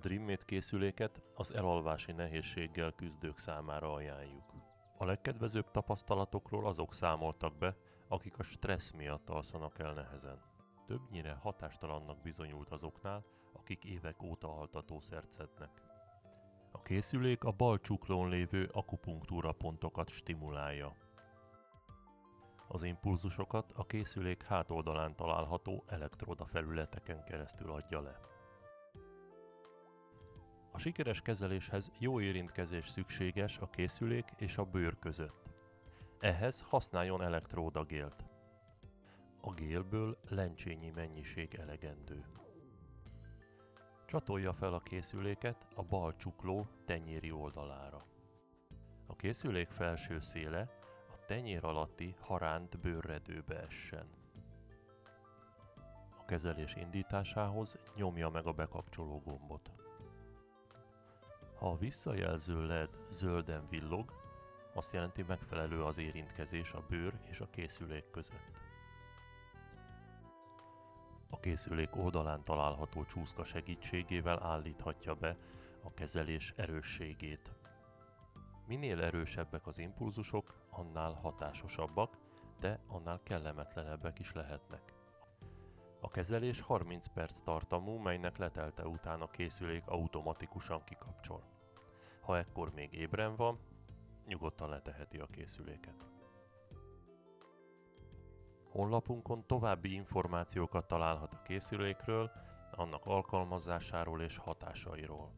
DreamMate készüléket az elalvási nehézséggel küzdők számára ajánljuk. A legkedvezőbb tapasztalatokról azok számoltak be, akik a stressz miatt alszanak el nehezen. Többnyire hatástalannak bizonyult azoknál, akik évek óta altatószert szednek. A készülék a bal csuklón lévő akupunktúra pontokat stimulálja. Az impulzusokat a készülék hátoldalán található elektroda felületeken keresztül adja le. A sikeres kezeléshez jó érintkezés szükséges a készülék és a bőr között. Ehhez használjon elektródagélt. A gélből lencsényi mennyiség elegendő. Csatolja fel a készüléket a bal csukló tenyéri oldalára. A készülék felső széle a tenyér alatti haránt bőrredőbe essen. A kezelés indításához nyomja meg a bekapcsoló gombot. Ha a visszajelző LED zölden villog, azt jelenti, megfelelő az érintkezés a bőr és a készülék között. A készülék oldalán található csúszka segítségével állíthatja be a kezelés erősségét. Minél erősebbek az impulzusok, annál hatásosabbak, de annál kellemetlenebbek is lehetnek. A kezelés 30 perc tartamú, melynek letelte után a készülék automatikusan kikapcsol. Ha ekkor még ébren van, nyugodtan leteheti a készüléket. Honlapunkon további információkat találhat a készülékről, annak alkalmazásáról és hatásairól.